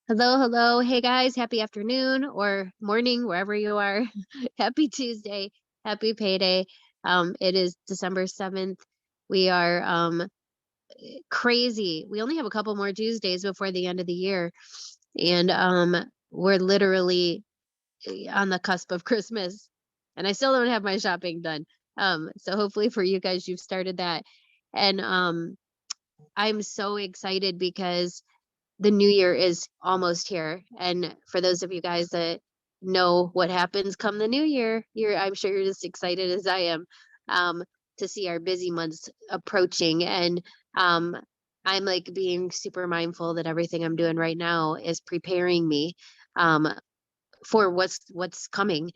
Hello, hello. Hey guys, happy afternoon or morning, wherever you are. Happy Tuesday. Happy payday. It is December 7th. We are crazy. We only have a couple more Tuesdays before the end of the year. And we're literally on the cusp of Christmas. And I still don't have my shopping done. So hopefully for you guys you've started that. And I'm so excited because the new year is almost here. And for those of you guys that know what happens come the new year, I'm sure you're just excited as I am, um, to see our busy months approaching. And um, I'm like being super mindful that everything I'm doing right now is preparing me um, for what's coming.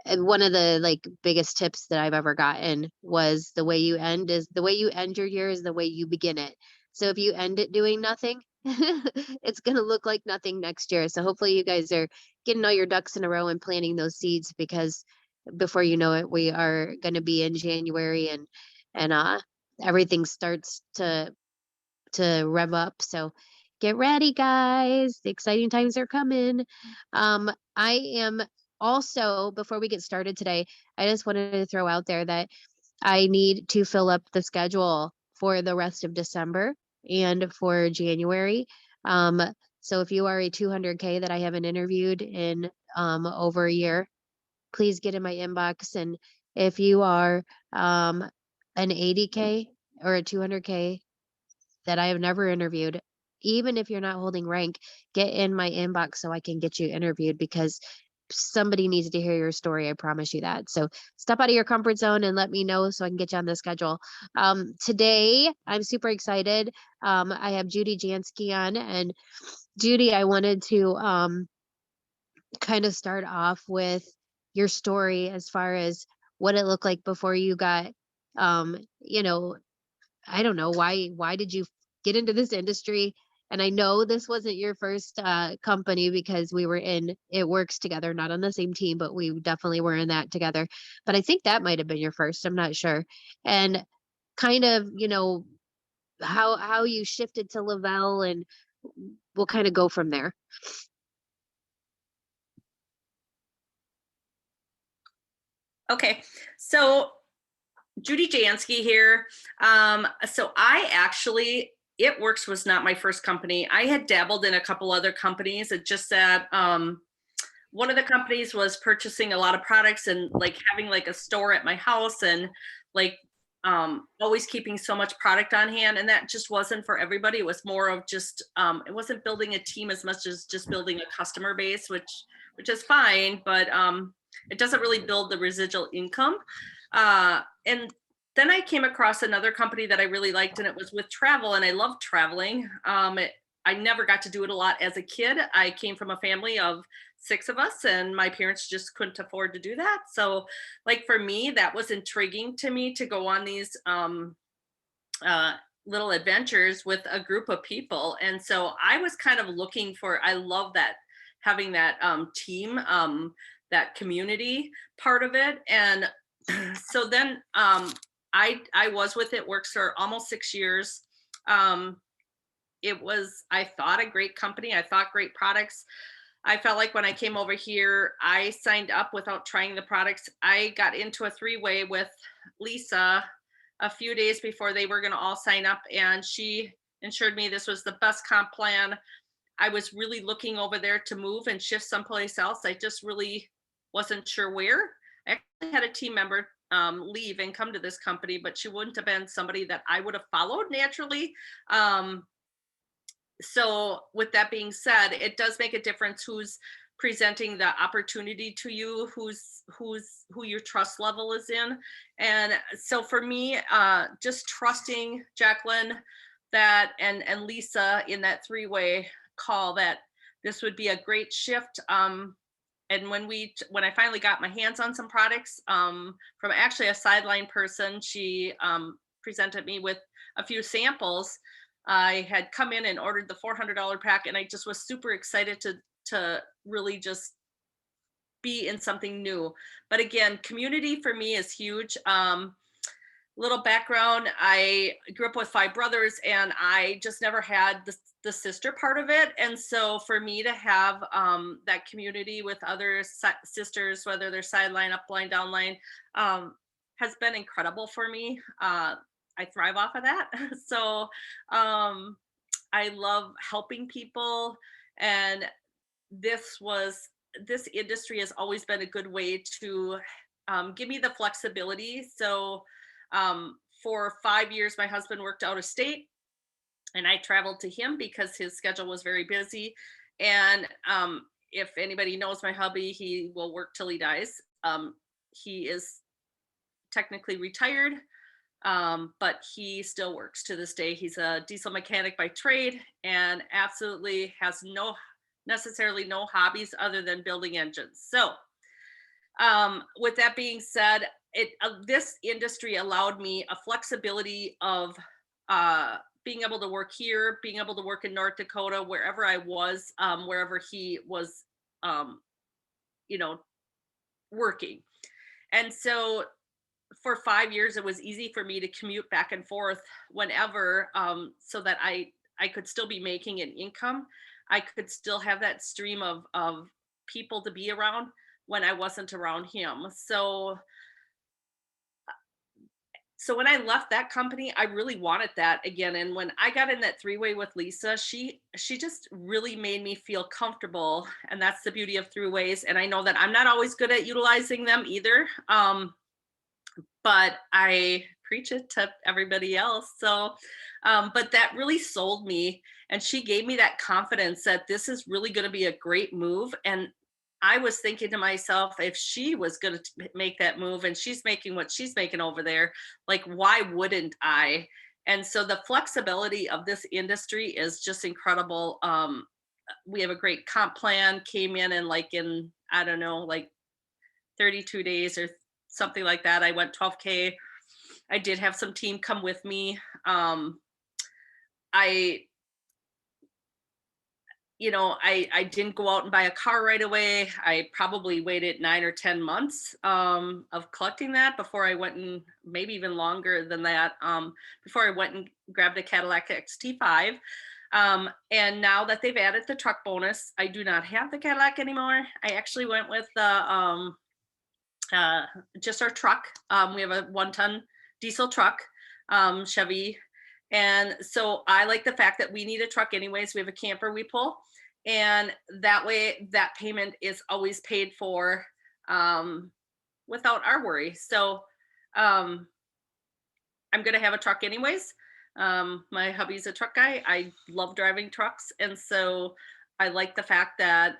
And one of the like biggest tips that I've ever gotten was the way you end your year is the way you begin it. So if you end it doing nothing, it's going to look like nothing next year. So hopefully you guys are getting all your ducks in a row and planting those seeds because before you know it, we are going to be in January and everything starts to rev up. So get ready, guys. The exciting times are coming. I am also, before we get started today, I just wanted to throw out there that I need to fill up the schedule for the rest of December and for January. Um, so if you are a 200K that I haven't interviewed in over a year, please get in my inbox. And if you are an 80K or a 200K that I have never interviewed, even if you're not holding rank, get in my inbox so I can get you interviewed because somebody needs to hear your story. I promise you that. So step out of your comfort zone and let me know so I can get you on the schedule. Today, I'm super excited. I have Judy Janski on, and Judy, I wanted to kind of start off with your story as far as what it looked like before you got, you know, I don't know why did you get into this industry? And I know this wasn't your first company because we were in It Works together, not on the same team, but we definitely were in that together. But I think that might have been your first. I'm not sure. And kind of, how you shifted to Lavelle, and we'll kind of go from there. Okay, so Judy Janski here. So I actually, It Works was not my first company. I had dabbled in a couple other companies. It just that one of the companies was purchasing a lot of products and like having like a store at my house and like always keeping so much product on hand. And that just wasn't for everybody. It was more of just, it wasn't building a team as much as just building a customer base, which is fine, but it doesn't really build the residual income. And then I came across another company that I really liked, and it was with travel, and I love traveling. I never got to do it a lot as a kid. I came from a family of six of us, and my parents just couldn't afford to do that. So, like for me, that was intriguing to me to go on these uh, little adventures with a group of people. And so I was kind of looking for. I love that having that team, that community part of it, and so then I was with It Works for almost 6 years. Um, it was, I thought, a great company. I thought great products. I felt like when I came over here, I signed up without trying the products. I got into a three-way with Lisa a few days before they were going to all sign up, and she ensured me this was the best comp plan. I was really looking over there to move and shift someplace else. I just really wasn't sure where. I actually had a team member leave and come to this company, but she wouldn't have been somebody that I would have followed naturally. So with that being said, it does make a difference who's presenting the opportunity to you, who your trust level is in. And so for me, just trusting Jacqueline that and Lisa in that three-way call that this would be a great shift. And when I finally got my hands on some products from actually a sideline person, she presented me with a few samples. I had come in and ordered the $400 pack, and I just was super excited to really just be in something new. But again, community for me is huge. little background, I grew up with 5 brothers, and I just never had the sister part of it. And so for me to have that community with other sisters, whether they're sideline, upline, downline, has been incredible for me. I thrive off of that. So um, I love helping people, and this was this industry has always been a good way to give me the flexibility. So for 5 years, my husband worked out of state, and I traveled to him because his schedule was very busy. And if anybody knows my hubby, he will work till he dies. He is technically retired, but he still works to this day. He's a diesel mechanic by trade, and absolutely has necessarily no hobbies other than building engines. So with that being said, this industry allowed me a flexibility of being able to work here, being able to work in North Dakota, wherever I was, wherever he was, um, you know, working. And so for 5 years, it was easy for me to commute back and forth whenever, so that I could still be making an income. I could still have that stream of people to be around when I wasn't around him. So when I left that company, I really wanted that again. And when I got in that three-way with Lisa, she just really made me feel comfortable. And that's the beauty of three-ways. And I know that I'm not always good at utilizing them either. But I preach it to everybody else. So, but that really sold me. And she gave me that confidence that this is really going to be a great move. And I was thinking to myself, if she was going to make that move and she's making what she's making over there, like, why wouldn't I? And so the flexibility of this industry is just incredible. We have a great comp plan, came in like in, I don't know, like 32 days or something like that. I went 12K. I did have some team come with me. I, I didn't go out and buy a car right away. I probably waited 9 or 10 months of collecting that before I went, and maybe even longer than that, before I went and grabbed a Cadillac XT5. And now that they've added the truck bonus, I do not have the Cadillac anymore. I actually went with the just our truck. We have a 1-ton diesel truck, Chevy. And so I like the fact that we need a truck anyways. We have a camper we pull. And that way that payment is always paid for without our worry. So um, I'm going to have a truck anyways. My hubby's a truck guy. I love driving trucks. And so I like the fact that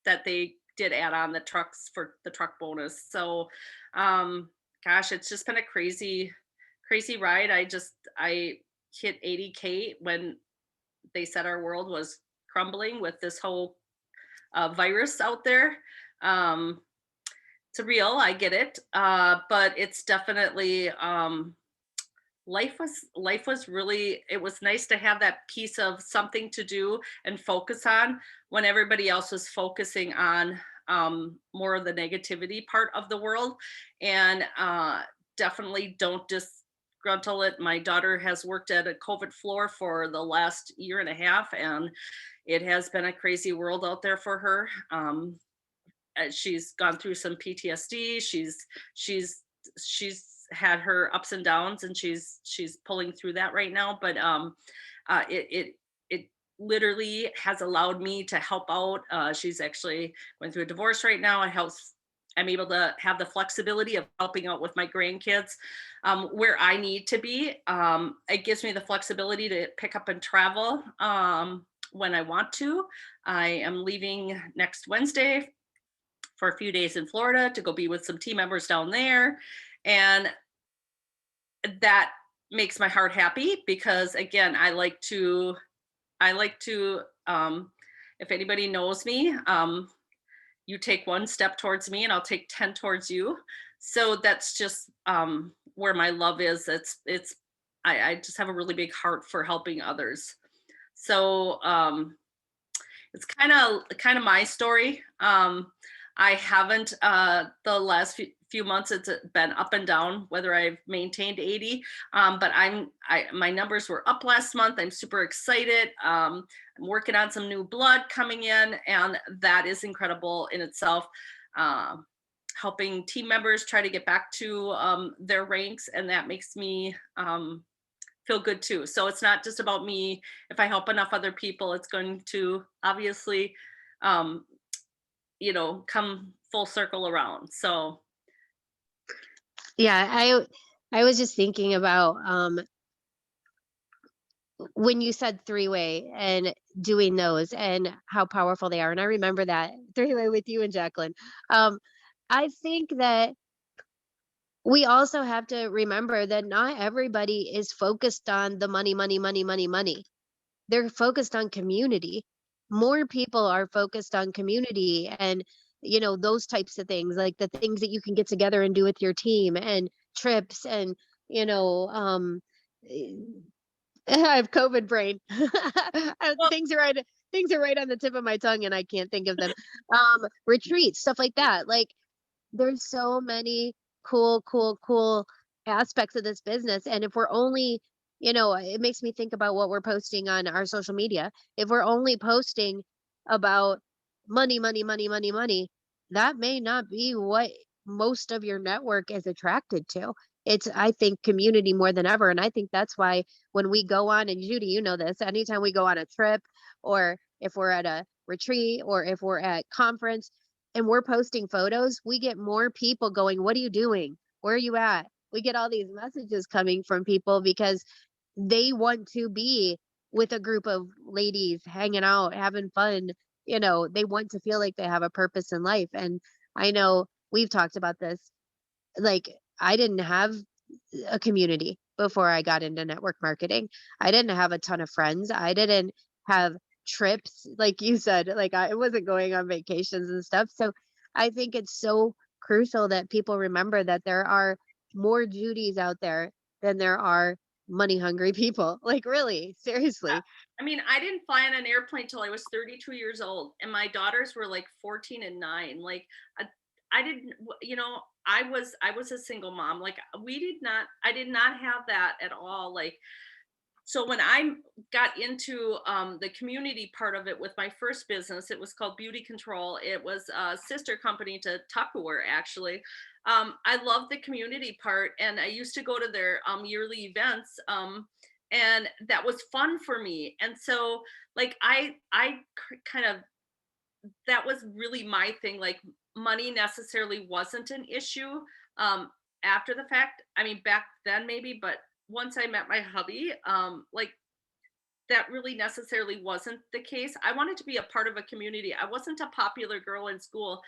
that they did add on the trucks for the truck bonus. So gosh, it's just been a crazy ride. I hit 80K when they said our world was crumbling with this whole virus out there. It's real, I get it, but it's definitely life was really, it was nice to have that piece of something to do and focus on when everybody else was focusing on more of the negativity part of the world. And definitely don't disgruntle it. My daughter has worked at a COVID floor for the last year and a half, and it has been a crazy world out there for her. She's gone through some PTSD. She's had her ups and downs, and she's pulling through that right now. But it literally has allowed me to help out. She's actually going through a divorce right now. I'm able to have the flexibility of helping out with my grandkids where I need to be. It gives me the flexibility to pick up and travel when I want to. I am leaving next Wednesday for a few days in Florida to go be with some team members down there. And that makes my heart happy because, again, I like to if anybody knows me, you take one step towards me and I'll take 10 towards you. So that's just where my love is. I just have a really big heart for helping others. So it's kind of my story. I haven't the last few months. It's been up and down whether I've maintained 80. But my numbers were up last month. I'm super excited. I'm working on some new blood coming in, and that is incredible in itself. Um, Helping team members try to get back to their ranks, and that makes me feel good too. So it's not just about me. If I help enough other people, it's going to obviously um, come full circle around. So Yeah, I was just thinking about when you said three-way and doing those and how powerful they are. And I remember that three-way with you and Jacqueline. I think that we also have to remember that not everybody is focused on the money, money, money, money, money. They're focused on community. More people are focused on community and, those types of things, like the things that you can get together and do with your team and trips and, you know, eh, I have COVID brain. well, Things are right on the tip of my tongue and I can't think of them. Retreats, stuff like that. Like there's so many cool aspects of this business. And if we're only, it makes me think about what we're posting on our social media. If we're only posting about money, money, money, money, money, that may not be what most of your network is attracted to. It's, I think, community more than ever. And I think that's why when we go on, and Judy, you know this, anytime we go on a trip or if we're at a retreat or if we're at conference, and we're posting photos, we get more people going, "What are you doing? Where are you at?" We get all these messages coming from people because they want to be with a group of ladies hanging out, having fun. They want to feel like they have a purpose in life. And I know we've talked about this. Like, I didn't have a community before I got into network marketing. I didn't have a ton of friends. I didn't have trips, like you said, like I wasn't going on vacations and stuff. So I think it's so crucial that people remember that there are more Judys out there than there are money hungry people. Like really, seriously. I mean, I didn't fly on an airplane till I was 32 years old, and my daughters were like 14 and 9. Like, I didn't, I was a single mom. Like, I did not have that at all. Like, so when I got into the community part of it with my first business, it was called Beauty Control. It was a sister company to Tupperware, actually. I loved the community part, and I used to go to their yearly events, and that was fun for me. And so, like, kind of, that was really my thing. Like, money necessarily wasn't an issue um, after the fact. I mean, back then maybe, but once I met my hubby, like, that really necessarily wasn't the case. I wanted to be a part of a community. I wasn't a popular girl in school.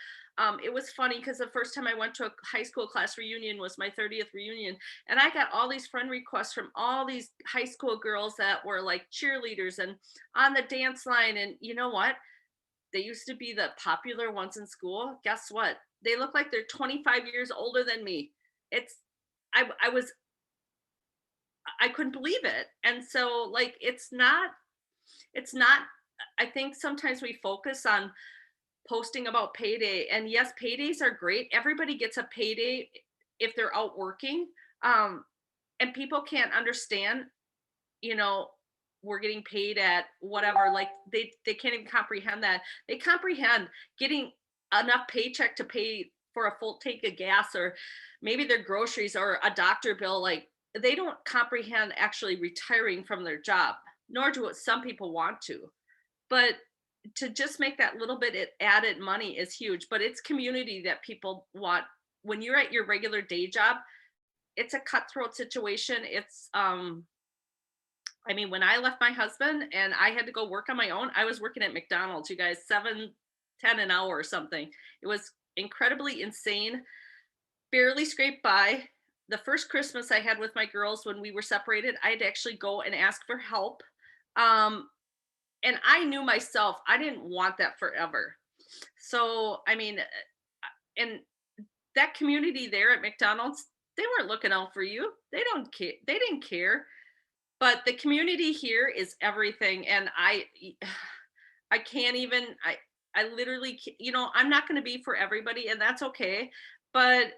It was funny because the first time I went to a high school class reunion was my 30th reunion, and I got all these friend requests from all these high school girls that were like cheerleaders and on the dance line. And you know what? They used to be the popular ones in school. Guess what? They look like they're 25 years older than me. It's I was I couldn't believe it. And so, like, it's not I think sometimes we focus on posting about payday, and yes, paydays are great. Everybody gets a payday if they're out working. Um and people can't understand, you know, we're getting paid at whatever. Like, they can't even comprehend that. They comprehend getting enough paycheck to pay for a full tank of gas, or maybe their groceries or a doctor bill. Like, they don't comprehend actually retiring from their job, nor do what some people want to. But to just make that little bit added money is huge. But it's community that people want. When you're at your regular day job, it's a cutthroat situation. I mean, when I left my husband and I had to go work on my own, I was working at McDonald's, you guys, 7, 10 an hour or something. It was incredibly insane, barely scraped by. The first Christmas I had with my girls when we were separated, I had to actually go and ask for help. Um, and I knew myself, I didn't want that forever. So, I mean, and that community there at McDonald's, they weren't looking out for you. They don't care. They didn't care. But the community here is everything. And I can't even I literally, I'm not going to be for everybody, and that's okay. But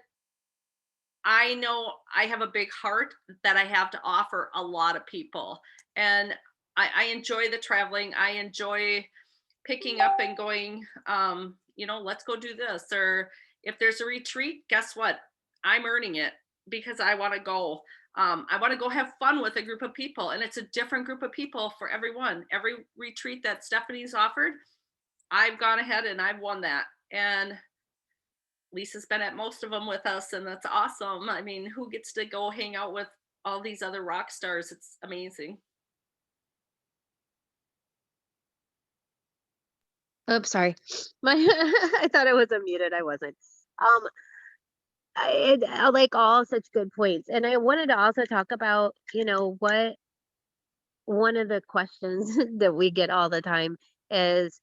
I know I have a big heart that I have to offer a lot of people. And I enjoy the traveling. I enjoy picking up and going, let's go do this. Or if there's a retreat, guess what? I'm earning it because I want to go. I want to go have fun with a group of people. And it's a different group of people for everyone. Every retreat that Stephanie's offered, I've gone ahead and I've won that. And Lisa's been at most of them with us, and that's awesome. I mean, who gets to go hang out with all these other rock stars? It's amazing. Oops, sorry. My I thought I was unmuted. I wasn't. Um, I like all such good points, and I wanted to also talk about, what one of the questions that we get all the time is,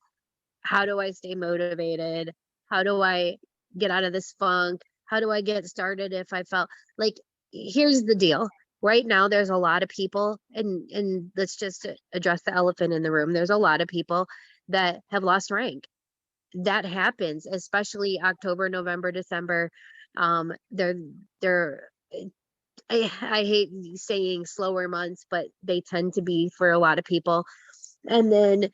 how do I stay motivated? How do I get out of this funk? How do I get started if I felt like, here's the deal. Right now there's a lot of people, and let's just address the elephant in the room. There's a lot of people that have lost rank. That happens, especially October, November, December. They're I hate saying slower months, but they tend to be for a lot of people. And then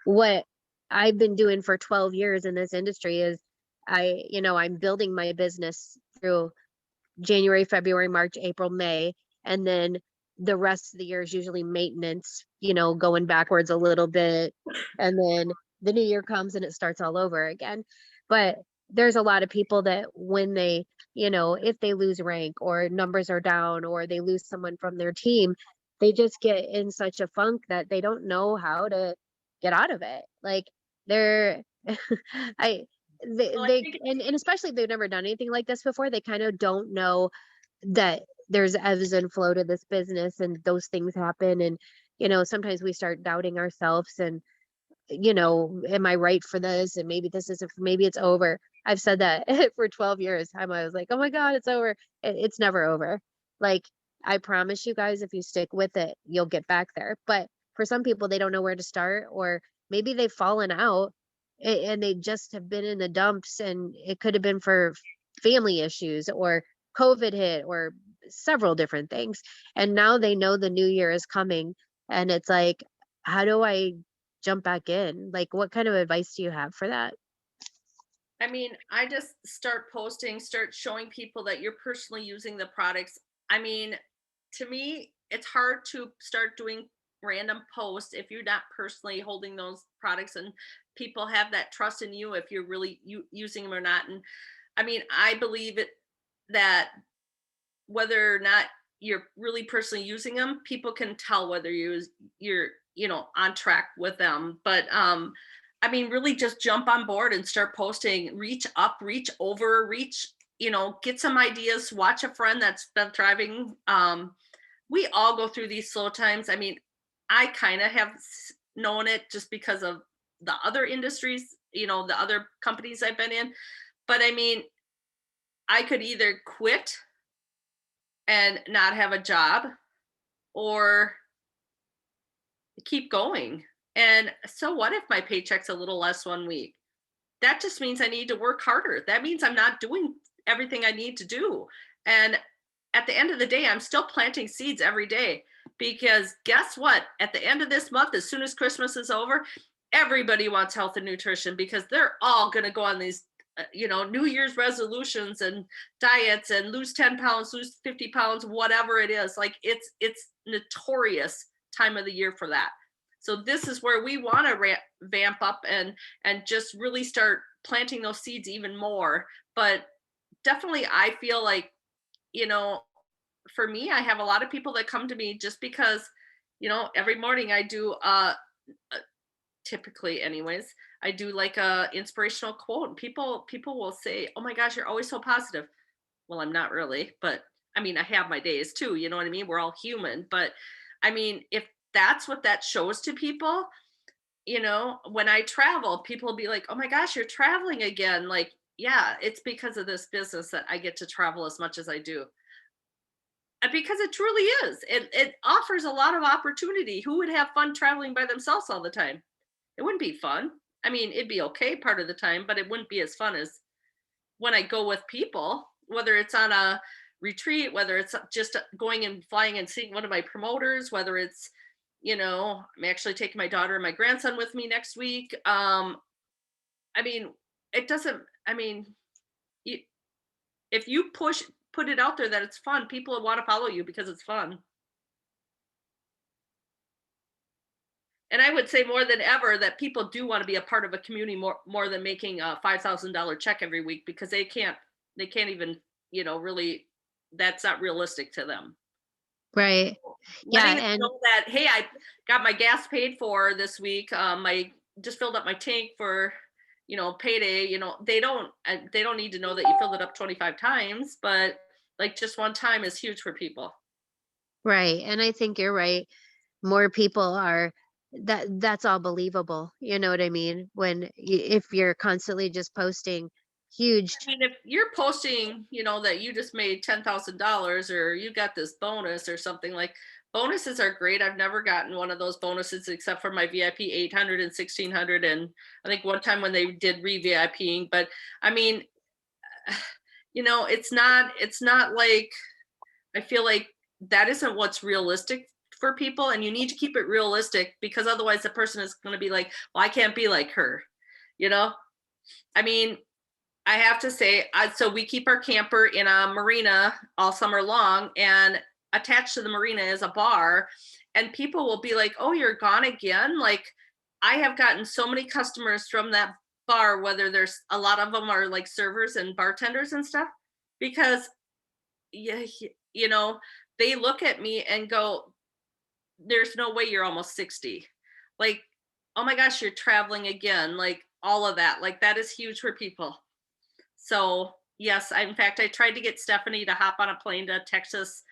what I've been doing for 12 years in this industry is I'm building my business through January, February, March, April, May, and then the rest of the year is usually maintenance, going backwards a little bit. And then the new year comes and it starts all over again. But there's a lot of people that when they, if they lose rank or numbers are down or they lose someone from their team, they just get in such a funk that they don't know how to get out of it. Like they're, I, Well, I they think and especially if they've never done anything like this before, they kind of don't know that there's ebbs and flow to this business and those things happen. And sometimes we start doubting ourselves and am I right for this? And maybe this isn't, maybe it's over. I've said that for 12 years. I was like, oh my God, it's over. It's never over. Like, I promise you guys, if you stick with it, you'll get back there. But for some people, they don't know where to start, or maybe they've fallen out and they just have been in the dumps, and it could have been for family issues or COVID hit or several different things. And now they know the new year is coming. And it's like, how do I jump back in? Like, what kind of advice do you have for that? I just start posting, start showing people that you're personally using the products. I mean, to me, it's hard to start doing random posts if you're not personally holding those products and people have that trust in you if you're really using them or not. And I believe it that whether or not you're really personally using them, people can tell whether you're on track with them. But really just jump on board and start posting, reach up, reach over, get some ideas, watch a friend that's been thriving. We all go through these slow times. I kind of have known it just because of the other industries, the other companies I've been in. But I could either quit and not have a job or keep going. And so what if my paycheck's a little less one week? That just means I need to work harder. That means I'm not doing everything I need to do. And at the end of the day, I'm still planting seeds every day, because guess what? At the end of this month, as soon as Christmas is over, everybody wants health and nutrition because they're all going to go on these New Year's resolutions and diets and lose 10 pounds, lose 50 pounds, whatever it is. Like it's notorious time of the year for that. So this is where we want to vamp up and just really start planting those seeds even more. But definitely I feel like, for me, I have a lot of people that come to me just because, every morning I do typically anyways, I do like a inspirational quote, and people will say, "Oh my gosh, you're always so positive." Well, I'm not really, but I have my days too, you know what I mean? We're all human, but if that's what that shows to people, when I travel, people will be like, "Oh my gosh, you're traveling again." Like, yeah, it's because of this business that I get to travel as much as I do. Because it truly is. It offers a lot of opportunity. Who would have fun traveling by themselves all the time? It wouldn't be fun. I mean, it'd be okay part of the time, but it wouldn't be as fun as when I go with people, whether it's on a retreat, whether it's just going and flying and seeing one of my promoters, whether it's, I'm actually taking my daughter and my grandson with me next week. I mean, it doesn't, I mean, you, if you put it out there that it's fun, people will want to follow you because it's fun. And I would say more than ever that people do want to be a part of a community more than making a $5,000 check every week because they can't even, really, that's not realistic to them. Right. Yeah, Letting them and know that, hey, I got my gas paid for this week. I just filled up my tank for, payday. They don't need to know that you filled it up 25 times, but like just one time is huge for people. right, and I think you're right. More people are that's all believable, you know what I mean? When if you're constantly just posting huge. I mean, if you're posting, that you just made $10,000 or you got this bonus or something, like bonuses are great. I've never gotten one of those bonuses except for my VIP 800 and 1600. And I think one time when they did re-VIPing, but I mean, it's not like, I feel like that isn't what's realistic for people. And you need to keep it realistic because otherwise the person is going to be like, well, I can't be like her, you know? I mean, I have to say, so we keep our camper in a marina all summer long, and attached to the marina is a bar. And people will be like, "Oh, you're gone again?" Like, I have gotten so many customers from that bar, whether there's a lot of them are like servers and bartenders and stuff, because yeah, they look at me and go, "There's no way you're almost 60." Like, oh my gosh, you're traveling again. Like all of that. Like that is huge for people. So yes, in fact, I tried to get Stephanie to hop on a plane to Texas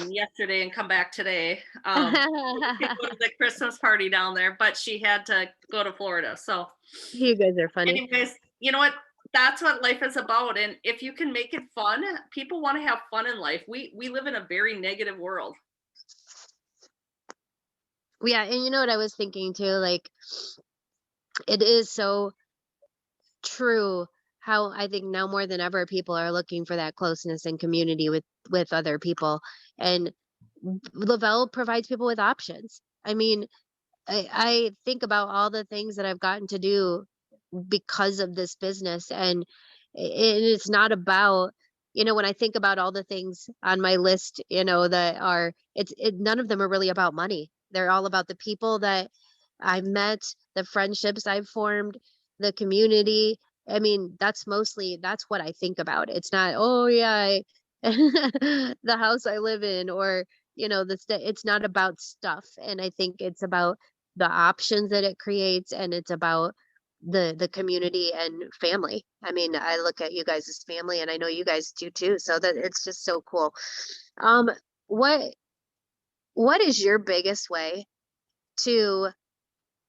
yesterday and come back today. We could go to the Christmas party down there, but she had to go to Florida. So, You guys are funny. anyways, you know what? That's what life is about. And if you can make it fun, people want to have fun in life. We live in a very negative world. Yeah, and you know what I was thinking too, like, it is so true how I think now more than ever people are looking for that closeness and community with other people, and Lavelle provides people with options. I mean, I think about all the things that I've gotten to do because of this business, and it's not about, when I think about all the things on my list, that are none of them are really about money. They're all about the people that I've met, the friendships I've formed, the community. I mean, that's what I think about. It's not, oh yeah, the house I live in, or it's not about stuff. And I think it's about the options that it creates, and it's about the community and family. I mean, I look at you guys as family, and I know you guys do too, so that it's just so cool. um what what is your biggest way to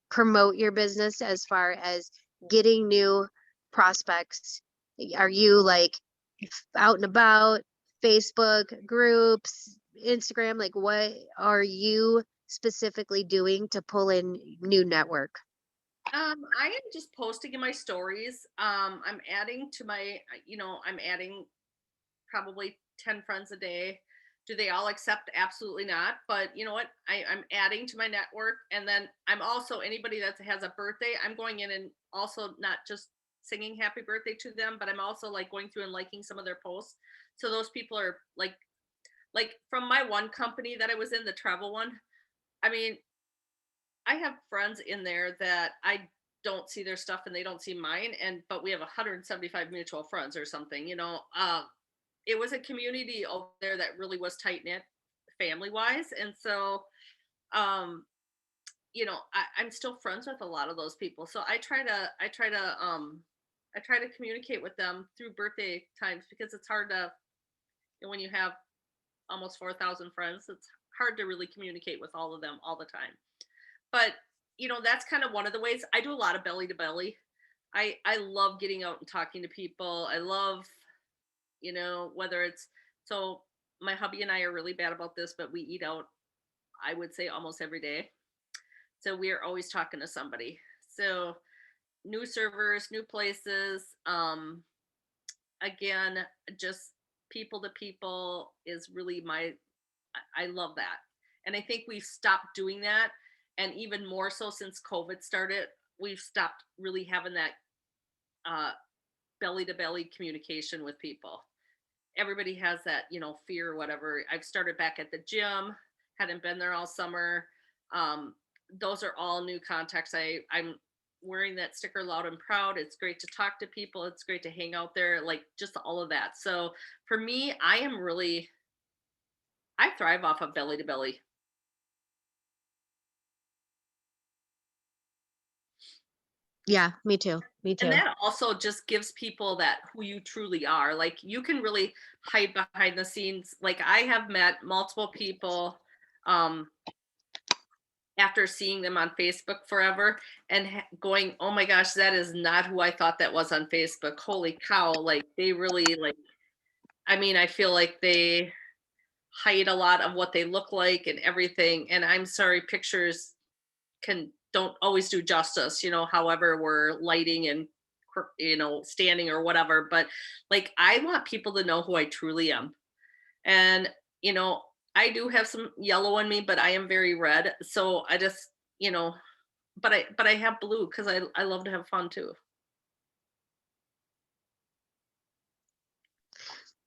promote your business as far as getting new prospects? Are you like out and about, Facebook groups, Instagram? Like, what are you specifically doing to pull in new network? I am just posting in my stories. I'm adding to my, I'm adding probably 10 friends a day. Do they all accept? Absolutely not. But you know what? I'm adding to my network. And then I'm also, anybody that has a birthday, I'm going in and also not just singing happy birthday to them, but I'm also like going through and liking some of their posts. So those people are like from my one company that I was in, the travel one. I mean, I have friends in there that I don't see their stuff and they don't see mine. But we have 175 mutual friends or something, it was a community over there that really was tight knit family wise. And so, um, I'm still friends with a lot of those people. So I try to communicate with them through birthday times because it's hard to, when you have almost 4,000 friends, it's hard to really communicate with all of them all the time. But, that's kind of one of the ways. I do a lot of belly to belly. I love getting out and talking to people. I love, whether it's, so my hubby and I are really bad about this, but we eat out, I would say almost every day. So we're always talking to somebody. So new servers, new places. Again, just people to people is really I love that. And I think we've stopped doing that. And even more so since COVID started, we've stopped really having that uh, belly to belly communication with people. Everybody has that, fear or whatever. I've started back at the gym, hadn't been there all summer. Um, those are all new contacts. I'm wearing that sticker loud and proud. It's great to talk to people. It's great to hang out there, like just all of that. So for me, I thrive off of belly to belly. Yeah, me too. Me And too. that also just gives people that who you truly are. Like you can really hide behind the scenes. Like I have met multiple people um after seeing them on Facebook forever and going, "Oh my gosh, that is not who I thought that was on Facebook. Holy cow." Like they really I mean, I feel like they hide a lot of what they look like and everything. And I'm sorry, pictures don't always do justice, however we're lighting and standing or whatever. But like I want people to know who I truly am. And you know I do have some yellow in me, but I am very red, so I just you know but I have blue because I love to have fun too.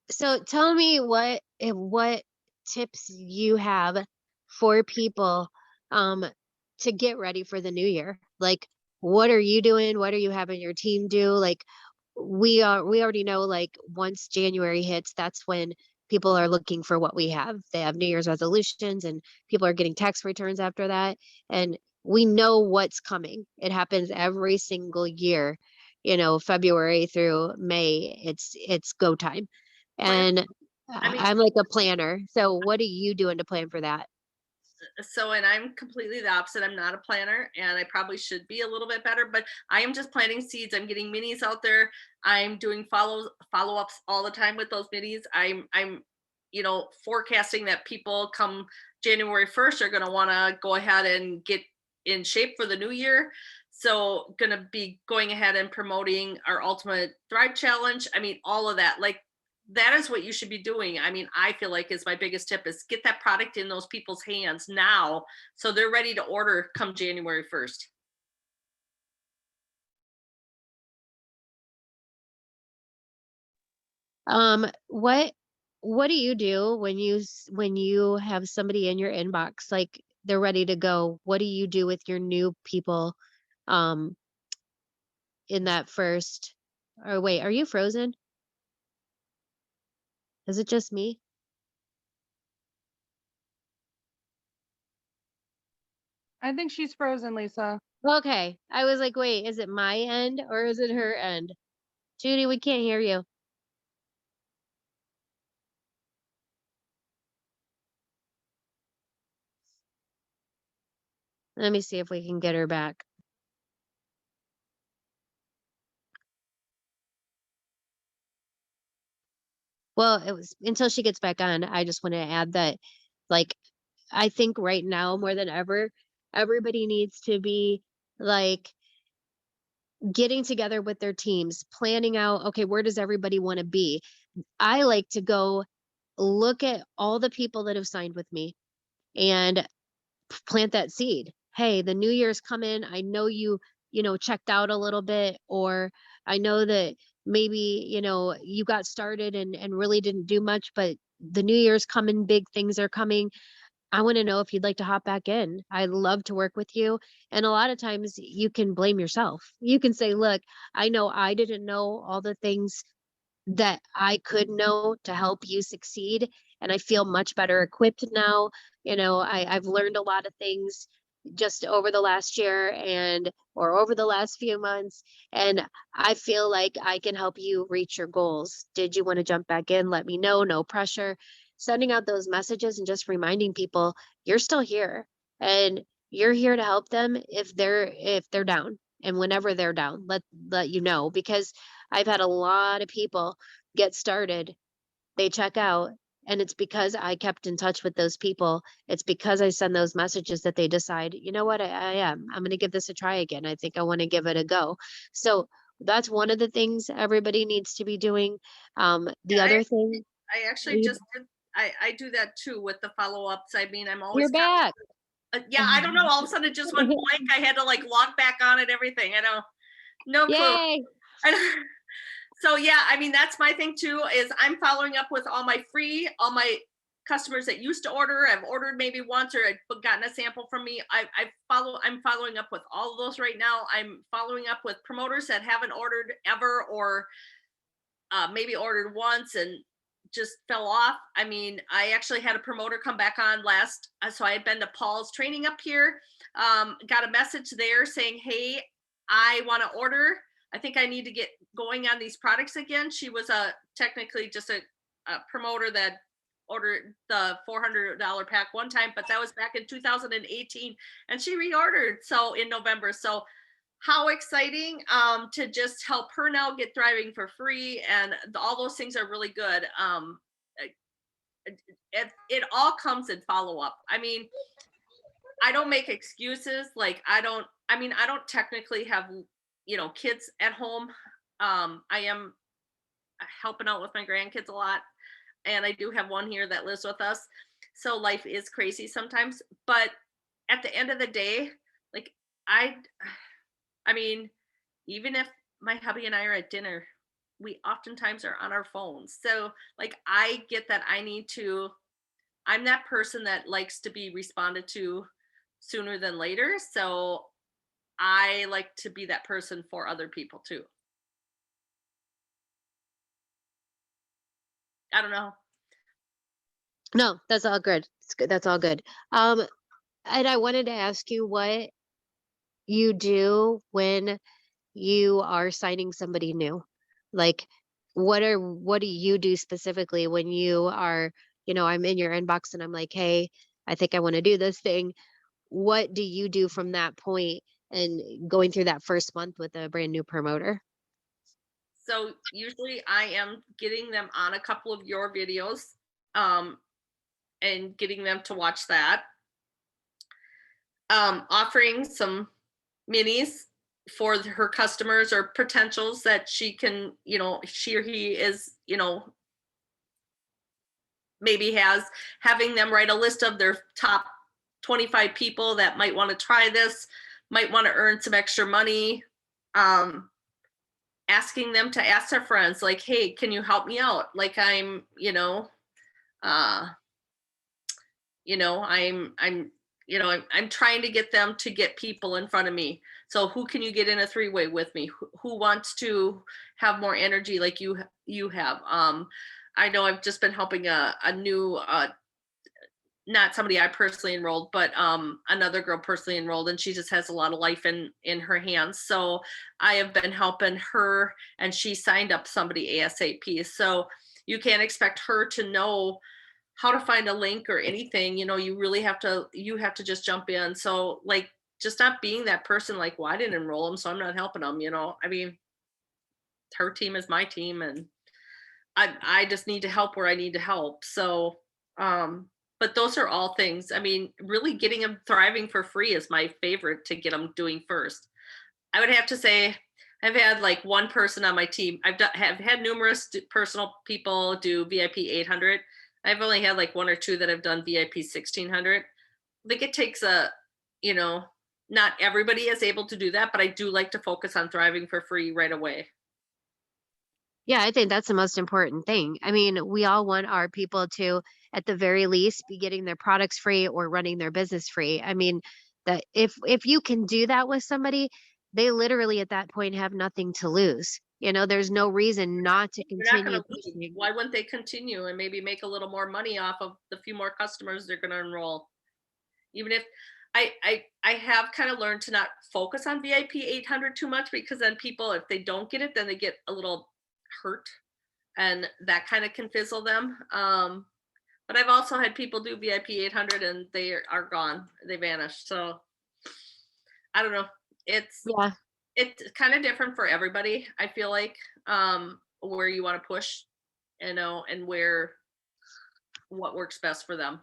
So tell me what tips you have for people um to get ready for the new year. Like what are you doing? What are you having your team do? Like we already know like once January hits, that's when people are looking for what we have. They have New Year's resolutions and people are getting tax returns after that. And we know what's coming. It happens every single year. February through May, it's go time. Oh yeah. And I mean, I'm like a planner. So what are you doing to plan for that? so and I'm completely the opposite. I'm not a planner and I probably should be a little bit better, but I am just planting seeds. I'm getting minis out there. I'm doing follow-ups all the time with those minis. I'm forecasting that people come January 1st are going to want to go ahead and get in shape for the new year. So going to be going ahead and promoting our Ultimate Thrive Challenge. I mean, all of that. Like that is what you should be doing. I mean, I feel like is my biggest tip is get that product in those people's hands now so they're ready to order come January 1st. What do you do when when you have somebody in your inbox like they're ready to go? What do you do with your new people um in that first or wait, are you frozen? Is it just me? I think she's frozen, Lisa. Okay. I was like, wait, is it my end or is it her end? Judy, we can't hear you. Let me see if we can get her back. Well, it was until she gets back on, I just want to add that, like, I think right now more than ever, everybody needs to be like getting together with their teams, planning out, okay, where does everybody want to be? I like to go look at all the people that have signed with me and plant that seed. Hey, the new year's coming. I know checked out a little bit, or I know that maybe, you got started and really didn't do much, but the new year's coming, big things are coming. I want to know if you'd like to hop back in. I'd love to work with you. And a lot of times you can blame yourself. You can say, look, I know I didn't know all the things that I could know to help you succeed. And I feel much better equipped now. I've learned a lot of things just over the last year or over the last few months. And I feel like I can help you reach your goals. Did you want to jump back in? Let me know. No pressure. Sending out those messages and just reminding people you're still here and you're here to help them if they're down and whenever they're down, let you know because I've had a lot of people get started, they check out, And it's because I kept in touch with those people. It's because I send those messages that they decide, you know what, I'm going to give this a try again. I think I want to give it a go. So that's one of the things everybody needs to be doing. The Yeah, other thing, I actually we- just did, I do that too with the follow-ups. I mean, I'm always you're back. yeah, I don't know. All of a sudden it just went blank. I had to like log back on and everything. I know, no clue. Yay. So yeah, I mean, that's my thing too, is I'm following up with all my customers that used to order, have ordered maybe once or have gotten a sample from me. I'm following up with all of those right now. I'm following up with promoters that haven't ordered ever, or maybe ordered once and just fell off. I mean, I actually had a promoter come back on so I had been to Paul's training up here, got a message there saying, hey, I want to order. I think I need to get going on these products again. She was technically just a promoter that ordered the $400 pack one time, but that was back in 2018, and she reordered so in November. So how exciting to just help her now get thriving for free, and all those things are really good. It all comes in follow-up. I mean, I don't make excuses. Like I don't technically have kids at home. I am helping out with my grandkids a lot, and I do have one here that lives with us, so life is crazy sometimes. But at the end of the day, like I mean, even if my hubby and I are at dinner, we oftentimes are on our phones. So like I get that I'm that person that likes to be responded to sooner than later. So I like to be that person for other people too. I don't know. No, that's all good. It's good. That's all good. And I wanted to ask you what you do when you are signing somebody new. Like, what do you do specifically when you are, I'm in your inbox and I'm like, hey, I think I want to do this thing. What do you do from that point and going through that first month with a brand new promoter? So usually I am getting them on a couple of your videos, um, and getting them to watch that. Offering some minis for her customers or potentials that she or he is, maybe having them write a list of their top 25 people that might want to try this, might want to earn some extra money. Asking them to ask their friends, like, hey, can you help me out? Like I'm I'm trying to get them to get people in front of me. So who can you get in a three-way with me? Who wants to have more energy like you have? I know I've just been helping a new not somebody I personally enrolled, but another girl personally enrolled, and she just has a lot of life in her hands. So I have been helping her, and she signed up somebody ASAP. So you can't expect her to know how to find a link or anything. You really have to just jump in. So like just not being that person like, well, I didn't enroll them, so I'm not helping them. I mean, her team is my team, and I just need to help where I need to help. So but those are all things. I mean, really getting them thriving for free is my favorite to get them doing first. I would have to say I've had like one person on my team. Have had numerous personal people do VIP 800. I've only had like one or two that have done VIP 1600. I think it takes not everybody is able to do that, but I do like to focus on thriving for free right away. Yeah, I think that's the most important thing. I mean, we all want our people to, at the very least, be getting their products free or running their business free. I mean, that if you can do that with somebody, they literally at that point have nothing to lose. There's no reason not to They're not going continue to lose. pushing. Why wouldn't they continue and maybe make a little more money off of the few more customers they're going to enroll? Even if I have kind of learned to not focus on VIP 800 too much, because then people, if they don't get it, then they get a little hurt, and that kind of can fizzle them. But I've also had people do VIP 800 and they are gone. They vanished. So I don't know. It's Yeah. kind of different for everybody. I feel like where you want to push, and where what works best for them.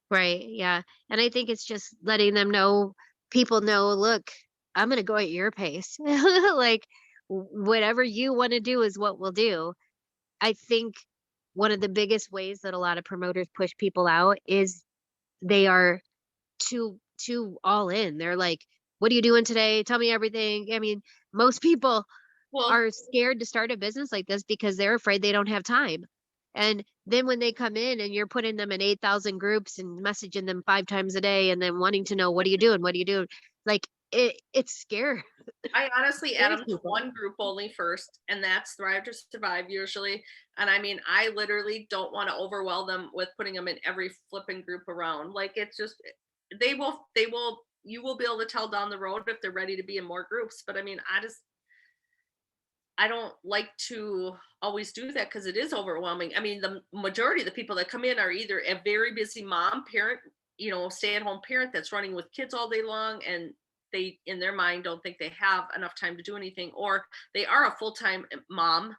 Right. Yeah. And I think it's just letting them know, people know, look, I'm going to go at your pace. Like, whatever you want to do is what we'll do. I think one of the biggest ways that a lot of promoters push people out is they are too all in. They're like, what are you doing today? Tell me everything. I mean, most people Well, are scared to start a business like this because they're afraid they don't have time. And then when they come in and you're putting them in 8,000 groups and messaging them 5 times a day and then wanting to know, what are you doing? What are you doing? Like, it's scary. I honestly add Scares them to people. one group only first, and that's Thrive to Survive usually. And I mean, I literally don't want to overwhelm them with putting them in every flipping group around. Like, it's just, you will be able to tell down the road if they're ready to be in more groups. But I mean, I don't like to always do that because it is overwhelming. I mean, the majority of the people that come in are either a very busy mom, parent, stay-at-home parent that's running with kids all day long, and they, in their mind, don't think they have enough time to do anything, or they are a full-time mom,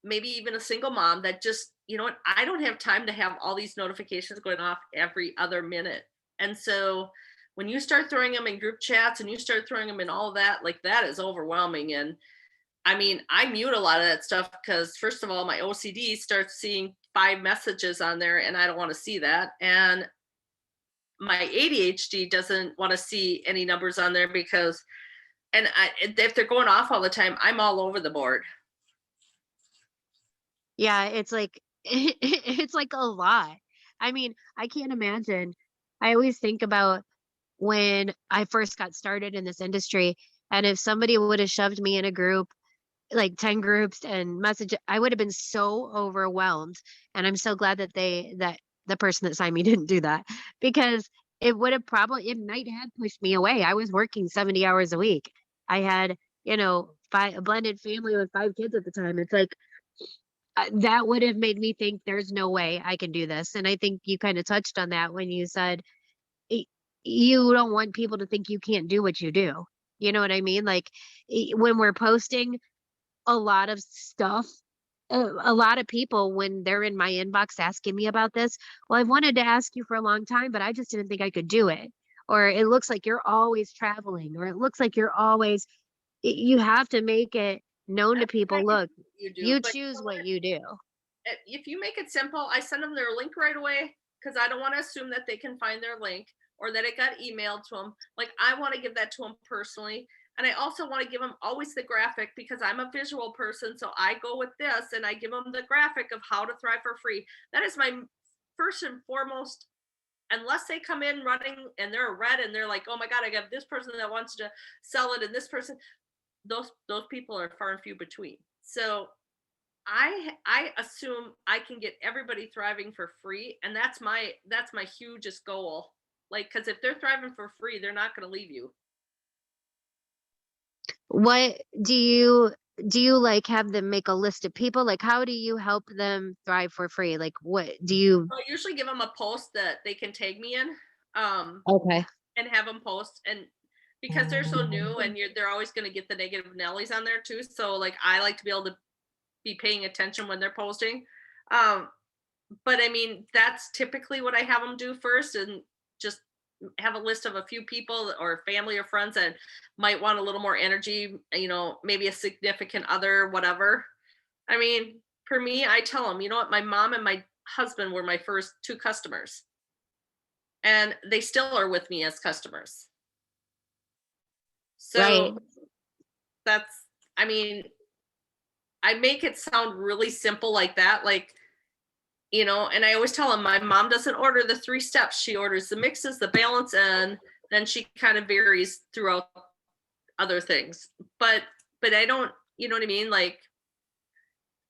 maybe even a single mom that just, you know what, I don't have time to have all these notifications going off every other minute. And so when you start throwing them in group chats and you start throwing them in all of that, like, that is overwhelming. And I mean, I mute a lot of that stuff because, first of all, my OCD starts seeing 5 messages on there and I don't want to see that. And my ADHD doesn't want to see any numbers on there because, if they're going off all the time, I'm all over the board. Yeah, it's like it's like a lot. I mean, I can't imagine. I always think about when I first got started in this industry, and if somebody would have shoved me in a group, like 10 groups and message, I would have been so overwhelmed. And I'm so glad that the person that signed me didn't do that, because it might have pushed me away. I was working 70 hours a week. I had, a blended family with 5 kids at the time. It's like, that would have made me think there's no way I can do this. And I think you kind of touched on that when you said, y- you don't want people to think you can't do what you do. You know what I mean? Like, when we're posting a lot of stuff, a lot of people, when they're in my inbox asking me about this, well, I've wanted to ask you for a long time, but I just didn't think I could do it. Or it looks like you're always traveling, or it looks like you're always, you have to make it known to I people, get look, what you do, you but choose what you do. if you make it simple, I send them their link right away because I don't want to assume that they can find their link or that it got emailed to them. Like, I want to give that to them personally. And I also want to give them always the graphic because I'm a visual person. So I go with this and I give them the graphic of how to thrive for free. That is my first and foremost, unless they come in running and they're red and they're like, oh my God, I got this person that wants to sell it and this person, those people are far and few between. So I assume I can get everybody thriving for free, and that's my hugest goal. Like, because if they're thriving for free, they're not going to leave you. What do you like, have them make a list of people? Like, how do you help them thrive for free? Like, what do you? I usually give them a post that they can tag me in, Okay. and have them post. And because they're so new, and they're always going to get the negative Nellies on there too. So like, I like to be able to be paying attention when they're posting. Um, but I mean, that's typically what I have them do first, and just have a list of a few people or family or friends that might want a little more energy, maybe a significant other, whatever. I mean, for me, I tell them, you know what, my mom and my husband were my first 2 customers, and they still are with me as customers. Right. So that's, I mean, I make it sound really simple like that. Like, and I always tell them my mom doesn't order the 3 steps. She orders the mixes, the balance, and then she kind of varies throughout other things. But I don't, you know what I mean? Like,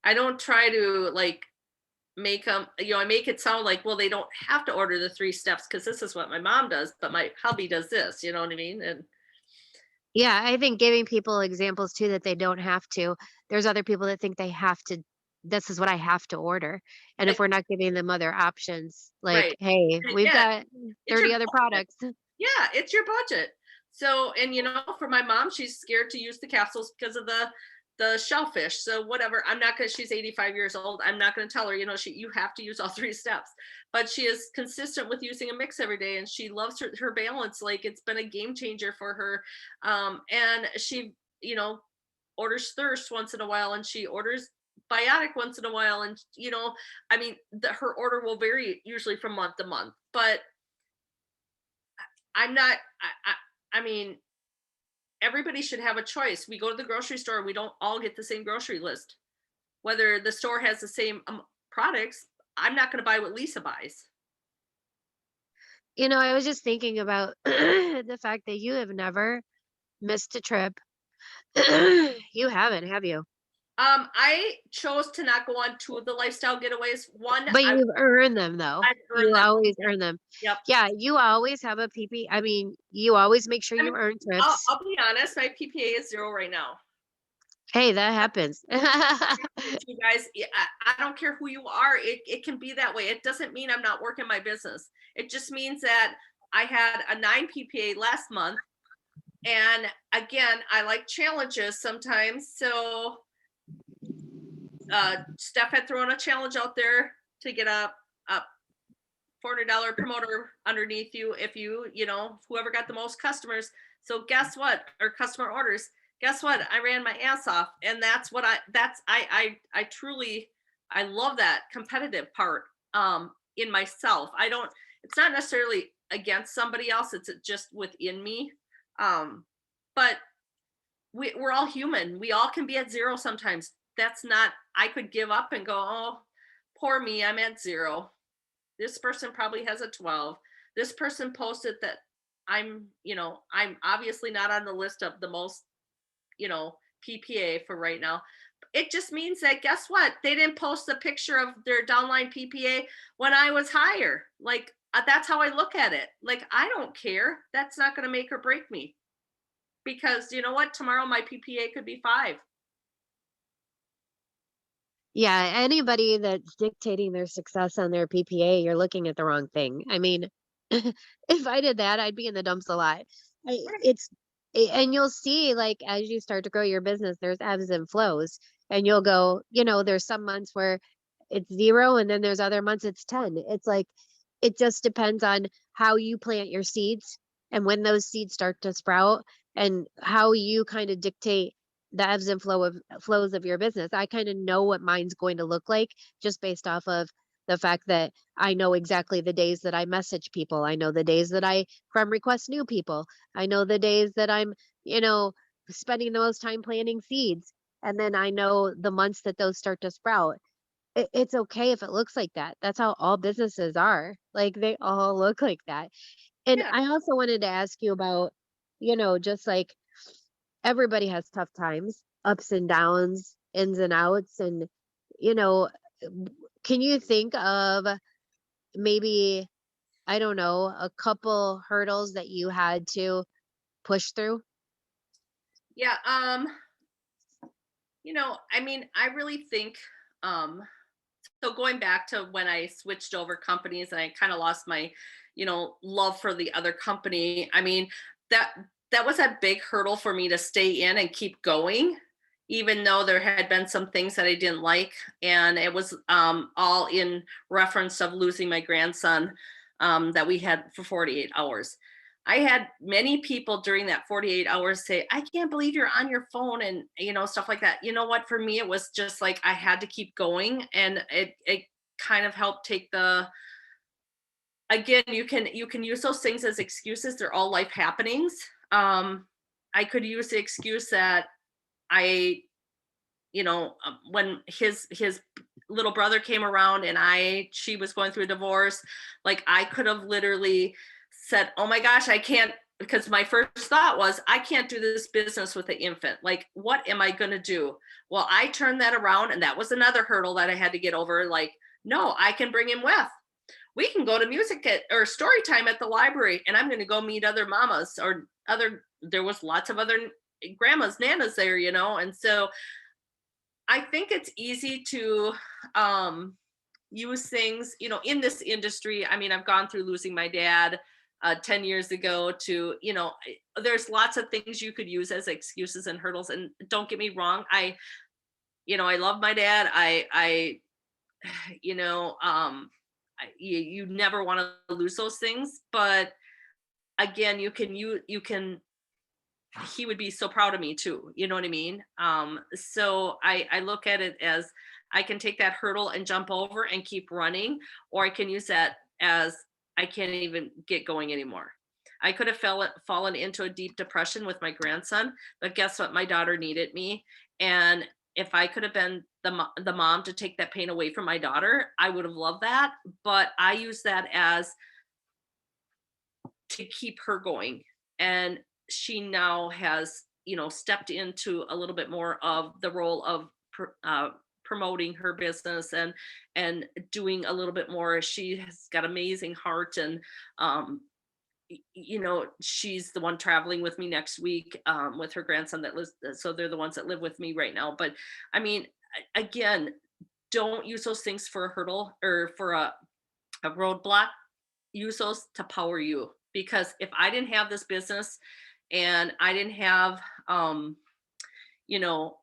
I don't try to like make them, I make it sound like, well, they don't have to order the 3 steps because this is what my mom does, but my hubby does this, you know what I mean? And Yeah, I think giving people examples too, that they don't have to. There's other people that think they have to. This is what I have to order. And if like, we're not giving them other options, like, right. hey, And we've yeah, got it's your 30 other budget. products. Yeah, it's your budget. So, and for my mom, she's scared to use the capsules because of the the shellfish. So whatever, I'm not gonna, she's 85 years old. I'm not gonna tell her, you have to use all 3 steps. But she is consistent with using a mix every day, and she loves her balance. Like, it's been a game changer for her. And she, orders thirst once in a while, and she orders biotic once in a while. And I mean, her order will vary usually from month to month. But I'm not, I mean, everybody should have a choice. We go to the grocery store, we don't all get the same grocery list. Whether the store has the same products, I'm not going to buy what Lisa buys. I was just thinking about the fact that you have never missed a trip. You haven't, have you? I chose to not go on 2 of the lifestyle getaways. One, But you've earned them though. I've earned You them. always earn them. Yep. Yeah, you always have a PP. I mean, you always make sure I you mean, earn I'll, trips. I'll be honest, my PPA is 0 right now. Hey, that happens. You guys, I don't care who you are. It can be that way. It doesn't mean I'm not working my business. It just means that I had a 9 PPA last month. And again, I like challenges sometimes. So Steph had thrown a challenge out there to get a $400 promoter underneath you if whoever got the most customers. So guess what? Or customer orders. Guess what? I ran my ass off. And that's what I truly, I love that competitive part in myself. It's not necessarily against somebody else. It's just within me. But we're all human. We all can be at 0 sometimes. That's not, I could give up and go, oh, poor me, I'm at 0. This person probably has a 12. This person posted that I'm obviously not on the list of the most, PPA for right now. It just means that, guess what? They didn't post a picture of their downline PPA when I was higher. Like, that's how I look at it. Like, I don't care. That's not going to make or break me. Because you know what? Tomorrow my PPA could be 5. Yeah, anybody that's dictating their success on their PPA, you're looking at the wrong thing. I mean, if I did that, I'd be in the dumps a lot. And you'll see, like, as you start to grow your business, there's ebbs and flows, and you'll go, there's some months where it's 0, and then there's other months it's 10. It's like, it just depends on how you plant your seeds and when those seeds start to sprout, and how you kind of dictate the ebbs and flows of your business. I kind of know what mine's going to look like just based off of the fact that I know exactly the days that I message people. I know the days that I from request new people. I know the days that I'm, spending the most time planting seeds. And then I know the months that those start to sprout. It's okay if it looks like that. That's how all businesses are. Like, they all look like that. And Yeah. I also wanted to ask you about, just like, everybody has tough times, ups and downs, ins and outs. And, you know, can you think of maybe, I don't know, a couple hurdles that you had to push through? Yeah. I mean, I really think, so going back to when I switched over companies and I kind of lost my, love for the other company. I mean, that was a big hurdle for me to stay in and keep going, even though there had been some things that I didn't like. And it was all in reference of losing my grandson that we had for 48 hours. I had many people during that 48 hours say, I can't believe you're on your phone, and, stuff like that. You know what? For me, it was just like, I had to keep going. And it kind of helped take again, you can use those things as excuses. They're all life happenings. I could use the excuse that when his little brother came around and she was going through a divorce, like, I could have literally said, oh my gosh, I can't, because my first thought was, I can't do this business with an infant. Like, what am I going to do? Well, I turned that around, and that was another hurdle that I had to get over. Like, no, I can bring him with. We can go to music or story time at the library, and I'm going to go meet other mamas there was lots of other grandmas, nanas there, and so I think it's easy to use things, in this industry. I mean, I've gone through losing my dad, 10 years ago to, there's lots of things you could use as excuses and hurdles. And don't get me wrong. I love my dad. You know, you never want to lose those things, but again, you can, he would be so proud of me too. You know what I mean? So I look at it as I can take that hurdle and jump over and keep running, or I can use that as I can't even get going anymore. I could have fallen into a deep depression with my grandson, but guess what? My daughter needed me. And if I could have been the mom to take that pain away from my daughter, I would have loved that. But I use that as to keep her going. And she now has, stepped into a little bit more of the role of promoting her business and doing a little bit more. She has got amazing heart, and she's the one traveling with me next week with her grandson that lives. So they're the ones that live with me right now. But I mean, again, don't use those things for a hurdle or for a roadblock. Use those to power you. Because if I didn't have this business and I didn't have, you know,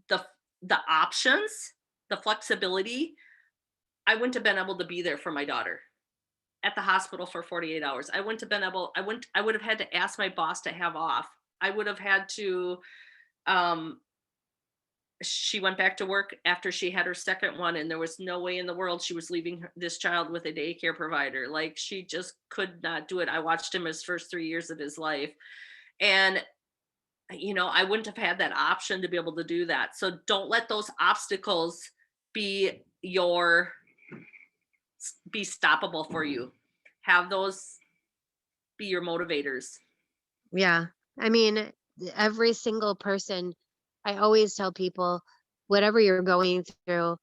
the options, the flexibility, I wouldn't have been able to be there for my daughter at the hospital for 48 hours. I wouldn't have been able, I would have had to ask my boss to have off. I would have had to, she went back to work after she had her second one, and there was no way in the world she was leaving this child with a daycare provider. Like, she just could not do it. I watched him his first 3 years of his life, and I wouldn't have had that option to be able to do that. So don't let those obstacles be stoppable for you. Have those be your motivators. Yeah. I mean, every single person, I always tell people, whatever you're going through,